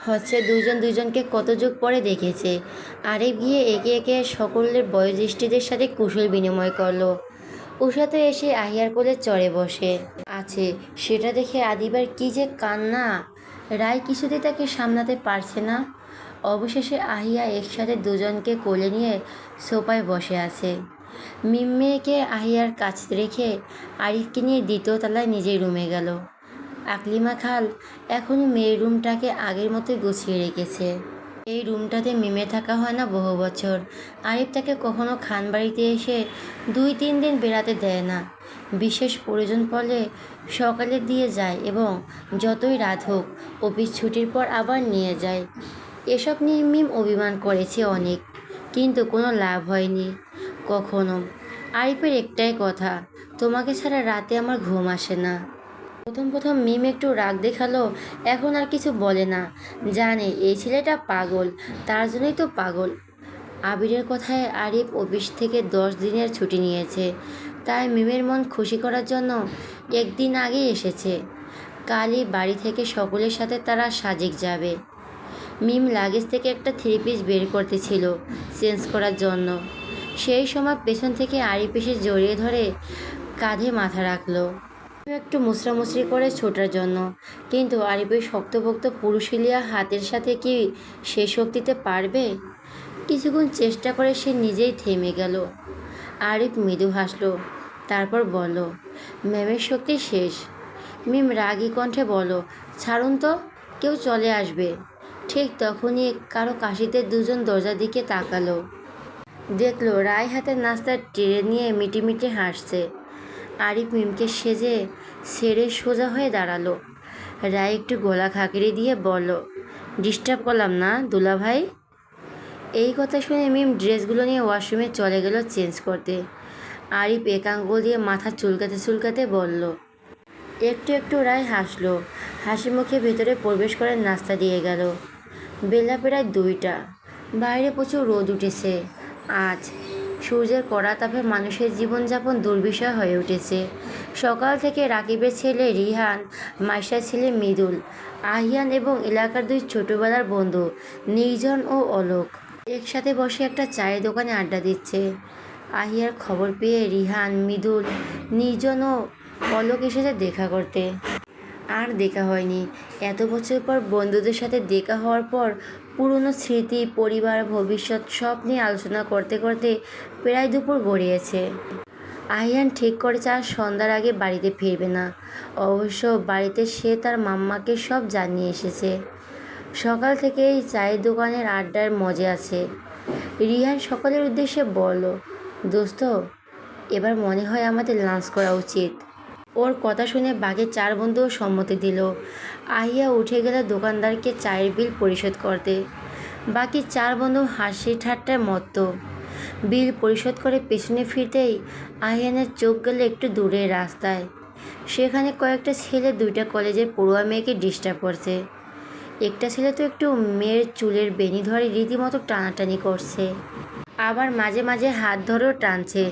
হচ্ছে দুজন দুজনকে কত যুগ পরে দেখেছে। আরিফ গিয়ে একে একে সকলের বয়োজ্যেষ্ঠদের সাথে কুশল বিনিময় করলো। উষা তো এসে আহিয়ার কোলে চড়ে বসে আছে। সেটা দেখে আদিবার কি যে কান্না! রায় কিছুতেই তাকে সামলাতে পারছে না। অবশেষে আহিয়া একসাথে দুজনকে কোলে নিয়ে সোফায় বসে আছে। মিম মেয়েকে আহিয়ার কাছে রেখে আরিফকে নিয়ে দ্বিতীয় তলায় নিজের রুমে গেল। আকলিমা খাল এখনও মেয়ের রুমটাকে আগের মতোই গুছিয়ে রেখেছে। এই রুমটাতে মিমে থাকা হয় না বহু বছর। আরিফ তাকে কখনো খান বাড়িতে এসে 2-3 দিন বেড়াতে দেয় না। বিশেষ প্রয়োজন পড়লে সকালে দিয়ে যায় এবং যতই রাত হোক অফিস ছুটির পর আবার নিয়ে যায়। এসব নিয়ে মিম অভিমান করেছে অনেক, কিন্তু কোনো লাভ হয়নি কখনো। আরিফের একটাই কথা, তোমাকে ছাড়া রাতে আমার ঘুম আসে না। প্রথম প্রথম মিম একটু রাগ দেখালো, এখন আর কিছু বলে না। জানে এই ছেলেটা পাগল, তার জন্যই তো পাগল। আবিরের কথায় আরিফ অফিস থেকে 10 দিনের ছুটি নিয়েছে, তাই মিমের মন খুশি করার জন্য একদিন আগেই এসেছে। কালই বাড়ি থেকে সকলের সাথে তারা সাজেক যাবে। মিম লাগেজ থেকে একটা 3 পিস বের করতেছিল চেঞ্জ করার জন্য। সেই সময় পেছন থেকে আরিফ এসে জড়িয়ে ধরে কাঁধে মাথা রাখলো একটু মুচড়ামুচড়ি করে ছোটার জন্য, কিন্তু আরিফের শক্তপোক্ত পুরুষিলিয়া হাতের সাথে কি সে শক্তিতে পারবে? কিছুক্ষণ চেষ্টা করে সে নিজেই থেমে গেল। আরিফ মৃদু হাসলো, তারপর বলল, ম্যামের শক্তি শেষ। মিম রাগী কণ্ঠে বলল, ছাড়ুন তো, কেউ চলে আসবে। ঠিক তখনই কারো কাশিতে দুজন দরজার দিকে তাকালো। দেখলো রায় হাতে নাস্তার ট্রে নিয়ে মিটিমিটি হাসছে। আরিফ মিমকে সেজে সেরে সোজা হয়ে দাঁড়ালো। রায় একটু গলা খাঁকড়ে দিয়ে বলল, ডিস্টার্ব করলাম না দুলাভাই? এই কথা শুনে মিম ড্রেসগুলো নিয়ে ওয়াশরুমে চলে গেল চেঞ্জ করতে। আরিফ এক আঙ্গুল দিয়ে মাথা চুলকাতে চুলকাতে বলল। একটু একটু রায় হাসলো, হাসি মুখে ভেতরে প্রবেশ করে নাস্তা দিয়ে গেল। বেলা প্রায় 2টা। বাইরে প্রচুর রোদ উঠেছে আজ। সূর্যের কড়া তাপে মানুষের জীবনযাপন দুর্বিষহ হয়ে উঠেছে। সকাল থেকে রাকিবের ছেলে রিহান, মাইশার ছেলে মৃদুল, আহিয়ান এবং এলাকার 2 ছোটোবেলার বন্ধু নির্জন ও অলোক একসাথে বসে একটা চায়ের দোকানে আড্ডা দিচ্ছে। আহিয়ার খবর পেয়ে রিহান, মৃদুল, নির্জন ও অলোক এসেছে দেখা করতে। আর দেখা হয়নি। এত বছর পর বন্ধুদের সাথে দেখা হওয়ার পর পুরনো স্মৃতি, পরিবার, ভবিষ্যৎ সব নিয়ে আলোচনা করতে করতে প্রায় দুপুর গড়িয়েছে। আহিয়ান ঠিক করেছে আর সন্ধ্যার আগে বাড়িতে ফিরবে না। অবশ্য বাড়িতে সে তার মাম্মাকে সব জানিয়ে এসেছে। সকাল থেকে এই চায়ের দোকানের আড্ডার মজা আছে। রিহান সকলের উদ্দেশ্যে বলল, দোস্ত, এবার মনে হয় আমাদের লাঞ্চ করা উচিত। ওর কথা শুনে বাকি 4 বন্ধুও সম্মতি দিল। আহিয়া উঠে গেল দোকানদারকে চায়ের বিল পরিশোধ করতে। বাকি 4 বন্ধু হাসি ঠাট্টায় মত্ত। বিল পরিশোধ করে পেছনে ফিরতেই আহিয়ানের চোখ গেল একটু দূরের রাস্তায়। সেখানে কয়েকটা ছেলে 2টা কলেজের পড়ুয়া মেয়েকে ডিস্টার্ব করছে। একটা ছেলে তো একটু মেয়ের চুলের বেনি ধরে রীতিমতো টানাটানি করছে, আবার মাঝে মাঝে হাত ধরেও টানছে।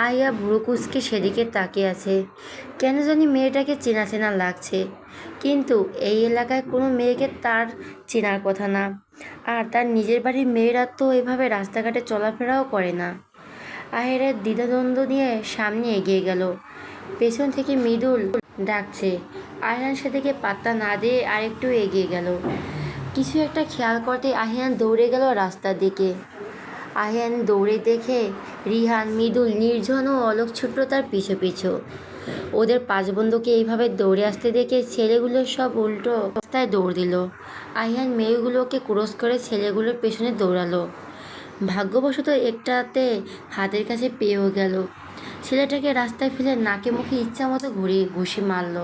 আহিয়া ভুরু কুঁচকে সেদিকে তাকিয়ে আছে। কেন জানি মেয়েটাকে চেনা চেনা লাগছে, কিন্তু এই এলাকায় কোনো মেয়েকে তার চেনার কথা না। আর তার নিজের বাড়ির মেয়েরা তো এভাবে রাস্তাঘাটে চলাফেরাও করে না। আহিয়ার দ্বিধাদ্বন্দ্ব নিয়ে সামনে এগিয়ে গেল। পেছন থেকে মৃদুল ডাকছে। আহিয়ান সেদিকে পাত্তা না দিয়ে আরেকটু এগিয়ে গেল। কিছু একটা খেয়াল করতে আহিয়ান দৌড়ে গেল রাস্তার দিকে। আহিয়ান দৌড়ে দেখে রিহান, মৃদুল, নির্জন ও অলোক ছুটল তার পিছু পিছু। ওদের 5 বন্ধুকে এইভাবে দৌড়ে আসতে দেখে ছেলেগুলো সব উল্টো রাস্তায় দৌড় দিল। আহিয়ান মেয়েগুলোকে ক্রস করে ছেলেগুলোর পেছনে দৌড়ালো। ভাগ্যবশত একটাতে হাতের কাছে পেয়েও গেল। ছেলেটাকে রাস্তায় ফেলে নাকে মুখে ইচ্ছা মতো ঘুষি মারল।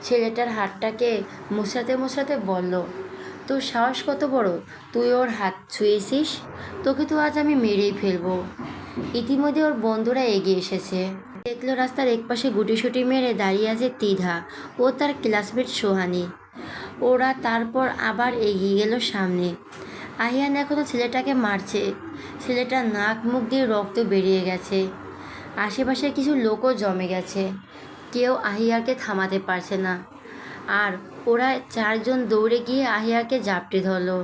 ছেলেটার হাতটাকে মোছাতে মোছাতে বলল, তোর সাহস কত বড়, তুই ওর হাত ছুঁয়েছিস? তোকে তো আজ আমি মেরেই ফেলবো। ইতিমধ্যে ওর বন্ধুরা এগিয়ে এসেছে। দেখলো রাস্তার একপাশে গুটিসুটি মেরে দাঁড়িয়ে আছে তীধা ও তার ক্লাসমেট সোহানি। ওরা তারপর আবার এগিয়ে গেল সামনে। আহিয়ান এখনও ছেলেটাকে মারছে। ছেলেটার নাক মুখ দিয়ে রক্ত বেরিয়ে গেছে। আশেপাশে কিছু লোকও জমে গেছে। কেউ আহিয়াকে থামাতে পারছে না। আর ওরা চারজন দৌড়ে গিয়ে আহিয়াকে জাপটে ধরলো।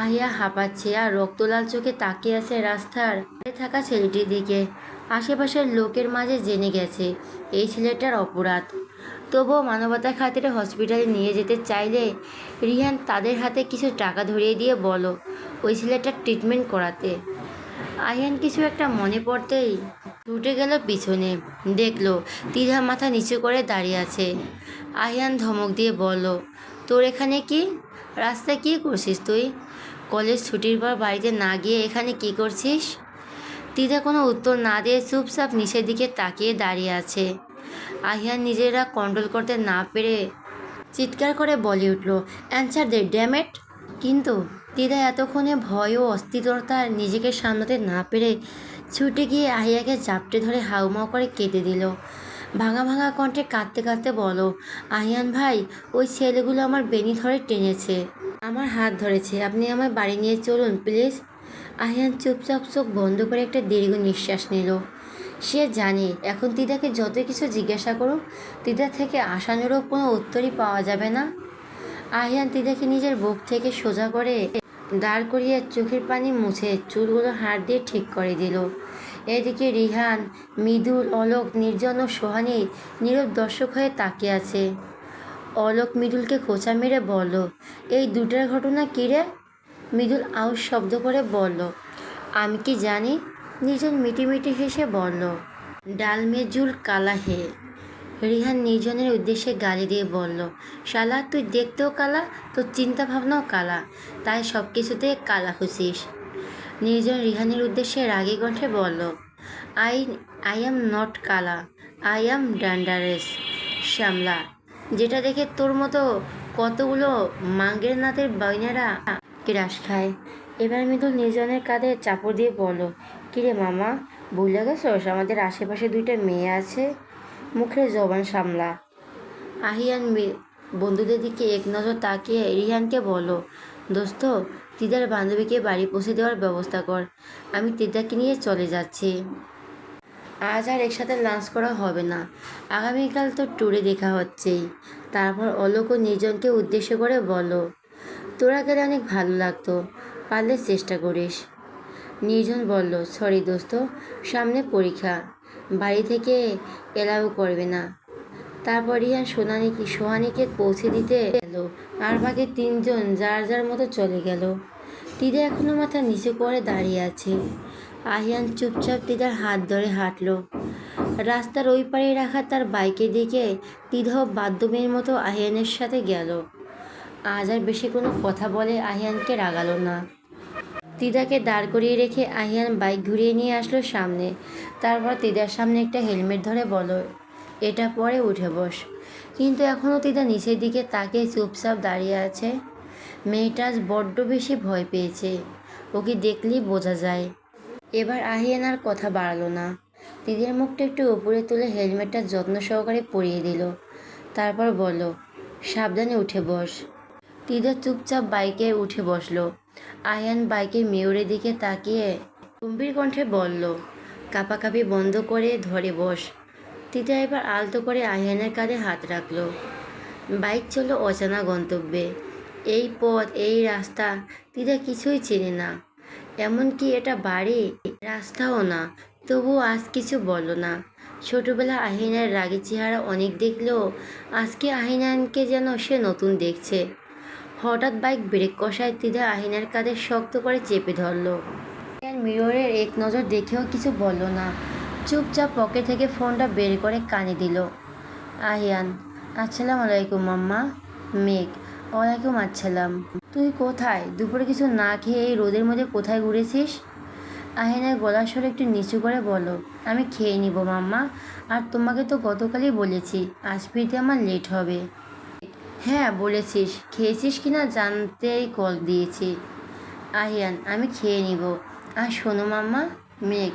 আহিয়া হাঁপাচ্ছে আর রক্তলাল চোখে তাকিয়ে আছে রাস্তার থাকা ছেলেটির দিকে। আশেপাশের লোকের মাঝে জেনে গেছে এই ছেলেটার অপরাধ, তবুও মানবতার খাতিরে হসপিটালে নিয়ে যেতে চাইলে রিহান তাদের হাতে কিছু টাকা ধরিয়ে দিয়ে বলো ওই ছেলেটার ট্রিটমেন্ট করাতে। আহিয়ান কিছু একটা মনে পড়তেই ছুটে গেল পিছনে, দেখলো তিধা মাথা নিচু করে দাঁড়িয়ে আছে। আহিয়ান ধমক দিয়ে বলল, তোর এখানে কি? রাস্তায় কী করছিস তুই? কলেজ ছুটির পর বাড়িতে না গিয়ে এখানে কি করছিস? তিধা কোনো উত্তর না দিয়ে চুপচাপ নিচের দিকে তাকিয়ে দাঁড়িয়ে আছে। আহিয়ান নিজেরা কন্ট্রোল করতে না পেরে চিৎকার করে বলে উঠল, অ্যান্সার দে ড্যামেট। কিন্তু তিধা এতক্ষণে ভয় ও অস্থিরতার নিজেকে সামলাতে না পেরে ছুটে গিয়ে আহিয়াকে জাপটে ধরে হাউমাউ করে কেঁদে দিল। ভাঙা ভাঙা কণ্ঠে কাঁদতে কাঁদতে বলো, আহিয়ান ভাই, ওই ছেলেগুলো আমার বেনি ধরে টেনেছে, আমার হাত ধরেছে, আপনি আমায় বাড়ি নিয়ে চলুন প্লিজ। আহিয়ান চুপচাপ চোখ বন্ধ করে একটা দীর্ঘ নিঃশ্বাস নিল। সে জানে এখন তিদাকে যত কিছু জিজ্ঞাসা করুক তিদার থেকে আসানোরও কোনো উত্তরই পাওয়া যাবে না। আহিয়ান তিদাকে নিজের বুক থেকে সোজা করে দাঁড় করিয়ে চোখের পানি মুছে চুলগুলো হাত দিয়ে ঠিক করে দিল। এদিকে রিহান, মৃদুল, অলোক, নির্জন ও সোহানী নীরব দর্শক হয়ে তাকিয়ে আছে। অলোক মৃদুলকে খোঁচা মেরে বলল, এই দুটার ঘটনা কী রে? মৃদুল আউশ শব্দ করে বলল, আমি কি জানি। নির্জন মিটিমিটি হেসে বলল, ডাল মে জুল কালা হে। রিহান নির্জনের উদ্দেশ্যে গালি দিয়ে বলল, শালা তুই দেখতেও কালা, তোর চিন্তা ভাবনাও কালা, তাই সব কিছুতে কালা খুশিস। নির্জন রিহানের উদ্দেশ্যে রাগী কণ্ঠে বলল, আই আই অ্যাম নট কালা, আই অ্যাম ড্যান্ডারেস শ্যামলা, যেটা দেখে তোর মতো কতগুলো মাঙ্গের নাতের বইনেরা ক্রাশ খায়। এবার মৃদুল নির্জনের কাঁধে চাপড় দিয়ে বলল, কিরে মামা, ভুলে গেছোস আমাদের আশেপাশে দুইটা মেয়ে আছে? মুখের জবান সামলা। আহিয়ান বন্ধুদের দিকে এক নজর তাকিয়ে রিহানকে বলল, দোস্ত, তিদার বান্ধবীকে বাড়ি পৌঁছে দেওয়ার ব্যবস্থা কর, আমি তিদাকে নিয়ে চলে যাচ্ছি। আজ আর একসাথে লাঞ্চ করা হবে না, আগামীকাল তো ট্যুরে দেখা হচ্ছেই। তারপর অলোক ও নির্জনকে উদ্দেশ্য করে বলো, তোরা গেলে অনেক ভালো লাগতো, পারলে চেষ্টা করিস। নির্জন বলল, সরি দোস্ত, সামনে পরীক্ষা, বাড়ি থেকে এলাও করবে না। তারপর রিহান সোহানীকে পৌঁছে দিতে গেল আর বাকি তিনজন যার যার মতো চলে গেল। তিদা এখনো মাথা নিচু করে দাঁড়িয়ে আছে। আহিয়ান চুপচাপ তিদার হাত ধরে হাঁটল। রাস্তার ওই পাড়ে রাখা তার বাইকের দিকে তিধাও বাদ্যমের মতো আহিয়ানের সাথে গেল। আজ আর বেশি কোনো কথা বলে আহিয়ানকে রাগালো না। তিদাকে দাঁড় করিয়ে রেখে আহিয়ান বাইক ঘুরিয়ে নিয়ে আসলো সামনে। তারপর তিদার সামনে একটা হেলমেট ধরে বলো, এটা পরে উঠে বস। কিন্তু এখনও তিদা নিচের দিকে তাকিয়ে চুপচাপ দাঁড়িয়ে আছে। মেয়েটা আজ বড্ড বেশি ভয় পেয়েছে, ওকে দেখলেই বোঝা যায়। এবার আহিয়ান আর কথা বাড়ালো না। তিদার মুখটা একটু উপরে তুলে হেলমেটটা যত্ন সহকারে পরিয়ে দিল। তারপর বলল, সাবধানে উঠে বস। তিদা চুপচাপ বাইকে উঠে বসলো। আহিয়ান বাইকের মেয়রের দিকে তাকিয়ে গম্ভীর কণ্ঠে বলল, কাঁপাকাঁপি বন্ধ করে ধরে বস। তিদা এবার আলতো করে আহিয়ানের কাঁধে হাত রাখলো। বাইক চলল অজানা গন্তব্যে। এই পথ, এই রাস্তা তিদা কিছুই চেনে না, এমনকি এটা বাড়ি রাস্তাও না। তবুও আজ কিছু বলল না। ছোটবেলা আহিনার রাগী চেহারা অনেক দেখলেও আজকে আহিনানকে যেন সে নতুন দেখছে। হঠাৎ বাইক ব্রেক কষায় তিদা আহিনার কাঁধে শক্ত করে চেপে ধরল। মিররের এক নজর দেখেও কিছু বলল না, চুপচাপ পকেট থেকে ফোনটা বের করে কানে দিল। আহিয়ান, আসসালামু আলাইকুম মাম্মা। মেঘ, ওয়ালাইকুম আসসালাম। তুই কোথায়? দুপুরে কিছু না খেয়ে এই রোদের মধ্যে কোথায় ঘুরেছিস? আহিনের গলার স্বর একটু নিচু করে বলো, আমি খেয়ে নিব মাম্মা, আর তোমাকে তো গতকালই বলেছি আজ ফিরতে আমার লেট হবে। হ্যাঁ বলেছিস, খেয়েছিস কি না জানতেই কল দিয়েছি। আহিয়ান, আমি খেয়ে নিব। আর শোনো মাম্মা। মেঘ,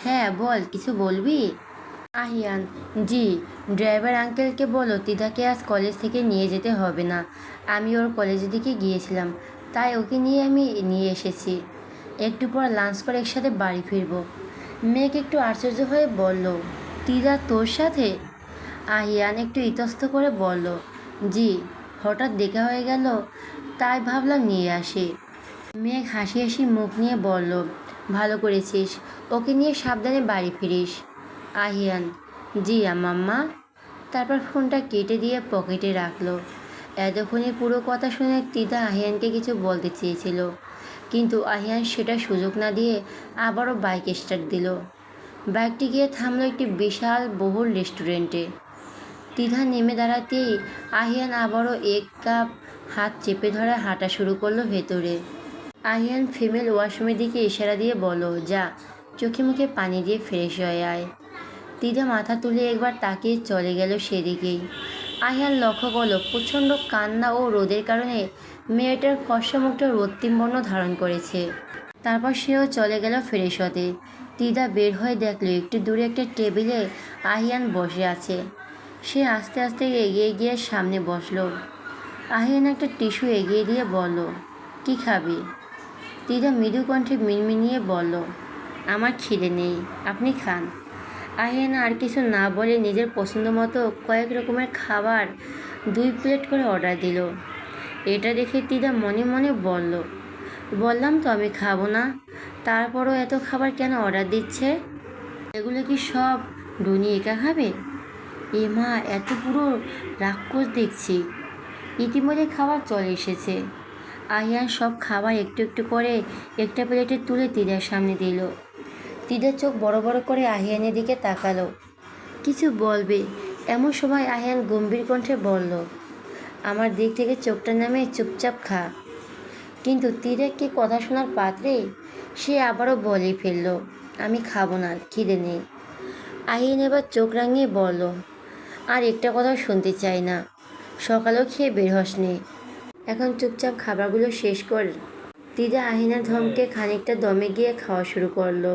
হ্যাঁ বল, কিছু বলবি? আহিয়ান, জি, ড্রাইভার আঙ্কেলকে বলো তিদাকে আজ কলেজ থেকে নিয়ে যেতে হবে না, আমি ওর কলেজের দিকে গিয়েছিলাম, তাই ওকে নিয়ে আমি নিয়ে এসেছি। একটু পর লাঞ্চ করে একসাথে বাড়ি ফিরবো। মেঘ একটু আশ্চর্য হয়ে বলল, তিদা তোর সাথে? আহিয়ান একটু ইতস্ত করে বলল, জি। হঠাৎ দেখা হয়ে গেল, তাই ভাবলাম নিয়ে আসি। মেঘ হাসি হাসি মুখ নিয়ে বলল, ভালো করেছিস, ওকে নিয়ে সাবধানে বাড়ি ফিরিস। আহিয়ান, জি আম্মা। তারপর ফোনটা কেটে দিয়ে পকেটে রাখলো। এতক্ষণে পুরো কথা শুনে তিদা আহিয়ানকে কিছু বলতে চেয়েছিল, কিন্তু আহিয়ান সেটা সুযোগ না দিয়ে আবারও বাইক স্টার্ট দিল। বাইকটি গিয়ে থামলো একটি বিশাল বহুল রেস্টুরেন্টে। তিধা নেমে দাঁড়াতেই আহিয়ান আবারও এক কাপ হাত চেপে ধরে হাঁটা শুরু করলো ভেতরে। আহিয়ান ফিমেল ওয়াশরুমের দিকে ইশারা দিয়ে বলল, যা, চোখে মুখে পানি দিয়ে ফ্রেশ হয়ে আয়। তিধা মাথা তুলে একবার তাকিয়ে চলে গেল সেদিকেই। আহিয়ান লক্ষ্য করল প্রচণ্ড কান্না ও রোদের কারণে মেয়েটার ফর্সা মুখটা রক্তিম বর্ণ ধারণ করেছে। তারপর সেও চলে গেল ফ্রেশ হতে। তিধা বের হয়ে দেখল একটু দূরে একটা টেবিলে আহিয়ান বসে আছে। সে আস্তে আস্তে এগিয়ে গিয়ে সামনে বসলো। আহিয়ান একটা টিস্যু এগিয়ে দিয়ে বলল, কি খাবি? তিধা মৃদু কণ্ঠে মিনমিনিয়ে বলল, আমার খিদে নেই, আপনি খান। আহিয়ান আর কিছু না বলে নিজের পছন্দ মতো কয়েক রকমের খাবার 2 প্লেট করে অর্ডার দিল। এটা দেখে তিধা মনে মনে বলল, বললাম তো আমি খাবো না, তারপরও এত খাবার কেন অর্ডার দিচ্ছে? এগুলো কি সব ডুনি একা খাবে? এ মা, এত পুরো রাক্ষস দেখছি। ইতিমধ্যে খাবার চলে এসেছে। আহিয়ান সব খাবার একটু একটু করে একটা প্লেটে তুলে তিদার সামনে দিল। তিদার চোখ বড় বড় করে আহিয়ানের দিকে তাকালো, কিছু বলবে এমন সময় আহিয়ান গম্ভীর কণ্ঠে বলল, আমার দিক থেকে চোখটা নামে চুপচাপ খা। কিন্তু তিরেক কি কথা শোনার পাত্রে? সে আবারও বলেই ফেলল, আমি খাবো না, খিদে নেই। আহিয়ান এবার চোখ রাঙিয়ে বলল, আর একটা কথাও শুনতে চাই না, সকালেও খেয়ে বের হসনি, এখন চুপচাপ খাবারগুলো শেষ কর। তিদা আহিনার ধমকে খানিকটা দমে গিয়ে খাওয়া শুরু করলো।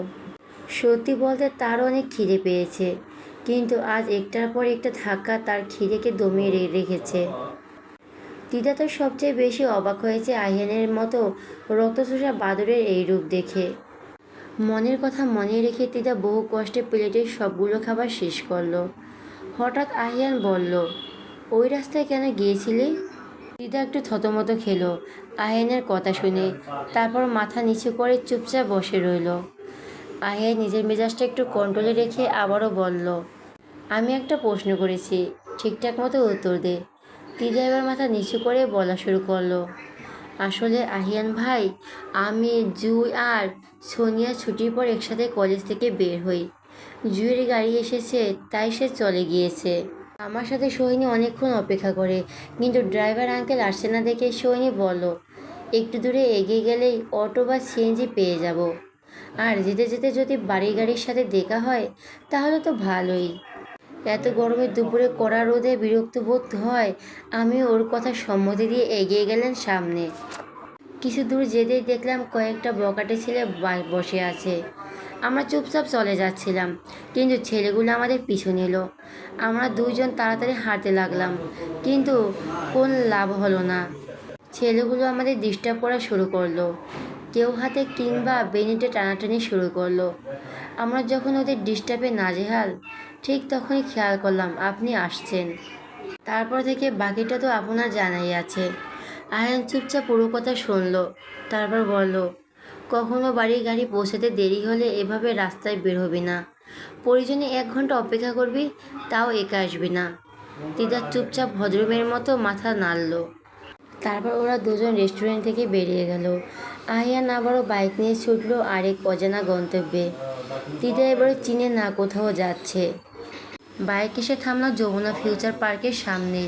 সত্যি বলতে তারও অনেক খিদে পেয়েছে, কিন্তু আজ একটার পর একটা ধাক্কা তার খিদেকে দমিয়ে রেখেছে। তিদা তো সবচেয়ে বেশি অবাক হয়েছে আহিয়ানের মতো রক্তচোষা বাদরের এই রূপ দেখে। মনের কথা মনে রেখে তিদা বহু কষ্টে প্লেটের সবগুলো খাবার শেষ করলো। হঠাৎ আহিয়ান বলল, ওই রাস্তায় কেন গিয়েছিলি? তিদা একটু থতমত খেলো আহিয়ানের কথা শুনে, তারপর মাথা নিচু করে চুপচাপ বসে রইল। আহিয়ান নিজের মেজাজটা একটু কন্ট্রোলে রেখে আবারও বলল, আমি একটা প্রশ্ন করেছি, ঠিকঠাক মতো উত্তর দে। তিদা এবার মাথা নিচু করে বলা শুরু করলো, আসলে আহিয়ান ভাই, আমি, জুই আর সোনিয়া ছুটির পর একসাথে কলেজ থেকে বের হই। জুইয়ের গাড়ি এসেছে, তাই সে চলে গিয়েছে। আমার সাথে সোহিনী অনেকক্ষণ অপেক্ষা করে, কিন্তু ড্রাইভার আঙ্কেল আসছে না দেখে সোহিনী বলল, একটু দূরে এগিয়ে গেলেই অটো বা সিএনজি পেয়ে যাব। আর যেতে যেতে যদি বাড়ি গাড়ির সাথে দেখা হয় তাহলে তো ভালোই। এত গরমে দুপুরে কড়া রোদে বিরক্ত বোধ হয়। আমি ওর কথা সম্মতি দিয়ে এগিয়ে গেলেন সামনে। কিছু দূর যেতেই দেখলাম কয়েকটা বকাটে ছেলে বসে আছে। আমরা চুপচাপ চলে যাচ্ছিলাম, কিন্তু ছেলেগুলো আমাদের পিছু নিল। আমরা দুইজন তাড়াতাড়ি হাঁটতে লাগলাম, কিন্তু কোন লাভ হলো না। ছেলেগুলো আমাদের ডিস্টার্ব করা শুরু করলো, কেউ হাতে কিংবা বেনিটে টানাটানি শুরু করলো। আমরা যখন ওদের ডিস্টার্বে নাজেহাল, ঠিক তখনই খেয়াল করলাম আপনি আসছেন। তারপর থেকে বাকিটা তো আপনার জানাই আছে। আয়ান চুপচাপ পুরো কথা শুনলো, তারপর বলল, কখনো বাড়ি গাড়ি পৌঁছাতে দেরি হলে এভাবে রাস্তায় বের হবি না। প্রয়োজনে 1 ঘন্টা অপেক্ষা করবি, তাও একা আসবি না। তিদা চুপচাপ ভদ্রমের মতো মাথা নাড়ল। তারপর ওরা দুজন রেস্টুরেন্ট থেকে বেরিয়ে গেল। আহিয়ান আবারও বাইক নিয়ে ছুটল আরেক অজানা গন্তব্যে। তিদা এবারও চিনে না কোথাও যাচ্ছে। বাইক এসে থামল যমুনা ফিউচার পার্কের সামনে।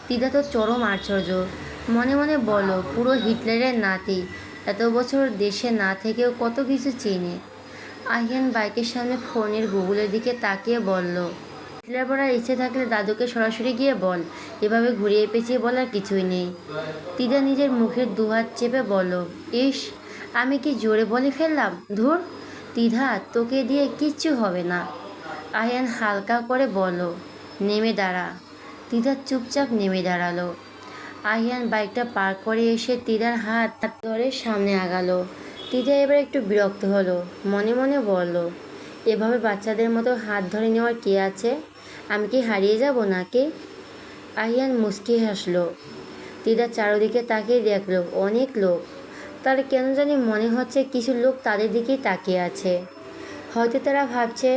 তিদা তো চরম আশ্চর্য, মনে মনে বলল, পুরো হিটলারের নাতি, এত বছর দেশে না থেকেও কত কিছু চেনে। আহিয়ান বাইকের সামনে ফোনের গুগলের দিকে তাকিয়ে বলল, হিটলার পড়ার ইচ্ছে থাকলে দাদুকে সরাসরি গিয়ে বল, এভাবে ঘুরিয়ে পেঁচিয়ে বলার কিছুই নেই। তিদা নিজের মুখের দুহাত চেপে বলল, ইস, আমি কি জোরে বলে ফেললাম, ধুর। তিধা, তোকে দিয়ে কিচ্ছু হবে না। আহিয়ান হালকা করে বলল, নেমে দাঁড়া। তিদা চুপচাপ নেমে দাঁড়ালো। আহিয়ান বাইকটা পার্ক করে এসে তিদার হাত ধরে সামনে আগালো। তিদা এবার একটু বিরক্ত হলো, মনে মনে বলল, এভাবে বাচ্চাদের মতো হাত ধরে নেওয়ার কে আছে? আমি কি হারিয়ে যাব নাকি? আহিয়ান মুচকি হাসলো। তিদা চারদিকে তাকিয়ে দেখলো অনেক লোক। তার কেন জানি মনে হচ্ছে কিছু লোক তাদের দিকেই তাকিয়ে আছে। হয়তো তারা ভাবছে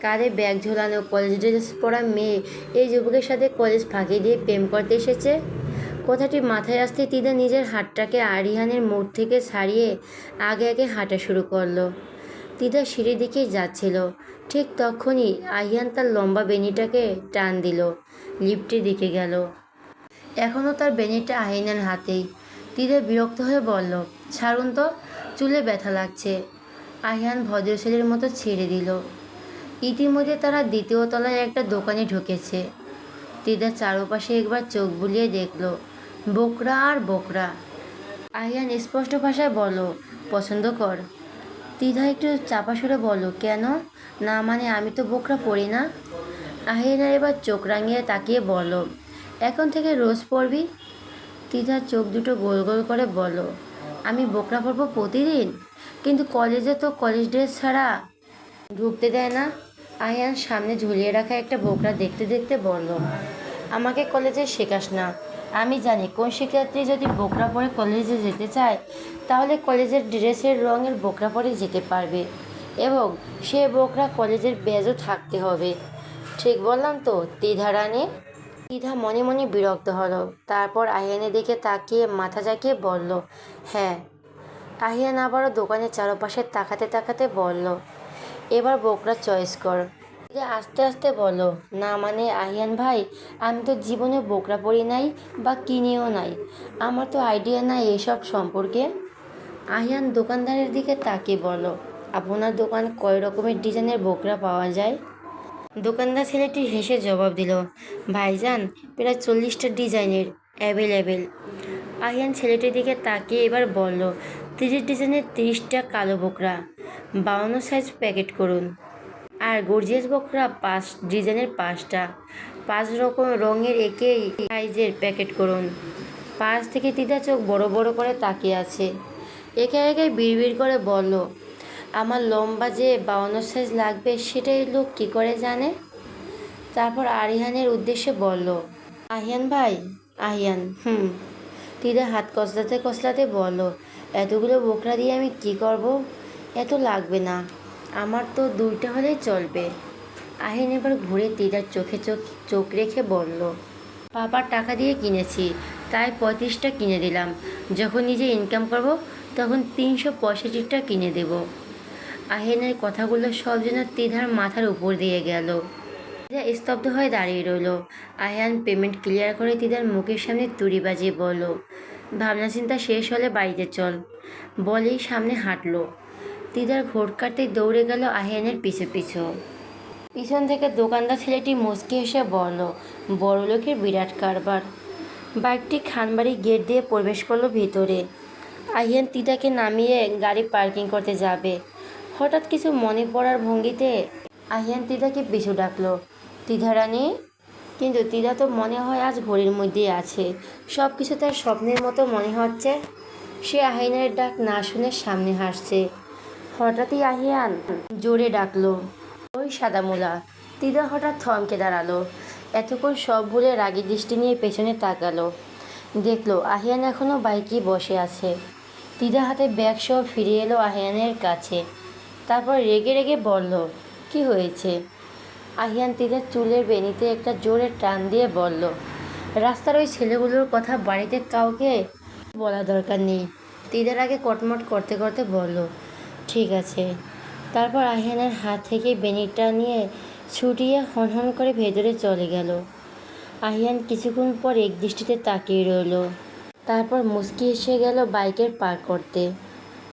কাঁধে ব্যাগ ঝোলানো কলেজ ড্রেস পরা মেয়ে এই যুবকের সাথে কলেজ ফাঁকি দিয়ে প্রেম করতে এসেছে। কথাটি মাথায় আসতে তিদা নিজের হাতটাকে আরিহানের মোড় থেকে ছাড়িয়ে আগে আগে হাঁটা শুরু করলো। তিদা সিঁড়ির দিকেই যাচ্ছিল, ঠিক তখনই আহিয়ান তার লম্বা বেনিটাকে টান দিল, লিফটের দিকে গেল। এখনও তার বেনিটা আহিয়ানের হাতেই। তিদা বিরক্ত হয়ে বলল, ছাড়ুন তো, চুলে ব্যথা লাগছে। আহিয়ান ভদ্রশৈলীর মতো ছেড়ে দিল। ইতিমধ্যে তারা দ্বিতীয় তলায় একটা দোকানে ঢুকেছে। তিদা চারপাশে একবার চোখ বুলিয়ে দেখল, বোকরা আর বোকরা। আহিয়ান স্পষ্ট ভাষায় বলল, পছন্দ কর। তিদা একটু চাপা সুরে বলল, কেন? না মানে আমি তো বোকরা পরি না। আহিয়ানের এবার চোখ রাঙিয়ে তাকিয়ে বলল, এখন থেকে রোজ পরবি। তিদার চোখ দুটো গোল গোল করে বলল, আমি বোকরা পরবো প্রতিদিন? কিন্তু কলেজে তো কলেজ ড্রেস ছাড়া ঢুকতে দেয় না। আহিয়ান সামনে ঝুলিয়ে রাখা একটা বোকরা দেখতে দেখতে বলল, আমাকে কলেজে শেখাস না। আমি জানি কোন শিক্ষার্থী যদি বোকরা পরে কলেজে যেতে চায় তাহলে কলেজের ড্রেসের রঙের বোকরা পরে যেতে পারবে, এবং সে বোকরা কলেজের ব্যাজও থাকতে হবে। ঠিক বললাম তো তিধা রানী? তিধা মনে মনে বিরক্ত হলো। তারপর আহিয়ানের দিকে তাকিয়ে মাথা ঝাঁকিয়ে বলল, হ্যাঁ। আহিয়ান আবারও দোকানের চারপাশে তাকাতে তাকাতে বলল, এবার বোকরা চয়েস কর। তিধা আস্তে আস্তে বলল, না মানে আহিয়ান ভাই, আমি তো জীবনে বোকরা পরি নাই বা কিনেও নাই, আমার তো আইডিয়া নাই এসব সম্পর্কে। আহিয়ান দোকানদারের দিকে তাকিয়ে বলল, আপনার দোকান কয় রকমের ডিজাইনের বোকরা পাওয়া যায়? দোকানদার ছেলেটি হেসে জবাব দিল, ভাইজান, প্রায় 40টা ডিজাইনের অ্যাভেলেবেল। আহিয়ান ছেলেটির দিকে তাকিয়ে এবার বলল, 30 ডিজাইনের 30টা কালো বোকরা, 52 সাইজ প্যাকেট করুন। আর গর্জিয়াস বোকরা 5 ডিজাইনের 5টা, 5 রকম রঙের একই সাইজের প্যাকেট করুন। 5 থেকে তিতা চোখ বড় বড় করে তাকিয়ে আছে। একে একে বিড়বিড় করে বলল, আমার লম্বা যে 52 সাইজ লাগবে সেটাই লোক কী করে জানে? তারপর আরিহানের উদ্দেশ্যে বলল, আহিয়ান ভাই, আহিয়ান। তিদা হাত কসলাতে কসলাতে বলল, এতগুলো বোকরা দিয়ে আমি কি করব? এত লাগবে না, আমার তো 2টা হলেই চলবে। আহিয়ান এবার ঘুরে তিদার চোখে চোখ রেখে বলল, পাপার টাকা দিয়ে কিনেছি, তাই 35টা কিনে দিলাম। যখন নিজে ইনকাম করব তখন 365টা কিনে দেব। আহিয়ানের কথাগুলো সব যেন তিধার মাথার উপর দিয়ে গেল। তিধা স্তব্ধ হয়ে দাঁড়িয়ে রইল। আহিয়ান পেমেন্ট ক্লিয়ার করে তিধার মুখের সামনে তুড়ি বাজিয়ে বলল, ভাবনা চিন্তা শেষ হলে বাড়িতে চল। বলেই সামনে হাঁটলো। তিধার ঘোট কাটতেই দৌড়ে গেল আহিয়ানের পিছু পিছু। পিছন থেকে দোকানদার ছেলেটি মুচকি এসে বলল, বড়লোকের বিরাট কারবার। বাইকটি খানবাড়ি গেট দিয়ে প্রবেশ করলো ভিতরে। আহিয়ান তিধাকে নামিয়ে গাড়ি পার্কিং করতে যাবে। হঠাৎ কিছু মনে পড়ার ভঙ্গিতে আহিয়ান তিধাকে পিছু ডাকলো, তিধা রানী। কিন্তু তিধা তো মনে হয় আজ ঘড়ির মধ্যেই আছে, সব কিছু তার স্বপ্নের মতো মনে হচ্ছে। সে আহিয়ানের ডাক না শুনে সামনে হাসছে। হঠাৎই আহিয়ান জোরে ডাকলো, ওই সাদামুলা। তিধা হঠাৎ থমকে দাঁড়ালো। এতক্ষণ সব ভুলে রাগী দৃষ্টি নিয়ে পেছনে তাকালো। দেখলো আহিয়ান এখনও বাইকেই বসে আছে। তিধা হাতে ব্যাগ সহ ফিরে এলো আহিয়ানের কাছে। তারপর রেগে রেগে বলল, কি হয়েছে? আহিয়ান তিধার চুলের বেনিতে একটা জোরে টান দিয়ে বলল, রাস্তার ওই ছেলেগুলোর কথা বাড়িতে কাউকে বলা দরকার নেই। তিধার আগে কটমট করতে করতে বলল, ঠিক আছে। তারপর আহিয়ানের হাত থেকে বেনিটা নিয়ে ছুটিয়ে হনহন করে ভেতরে চলে গেল। আহিয়ান কিছুক্ষণ পর একদৃষ্টিতে তাকিয়ে রইল। তারপর মুচকি এসে গেল বাইকের পার করতে।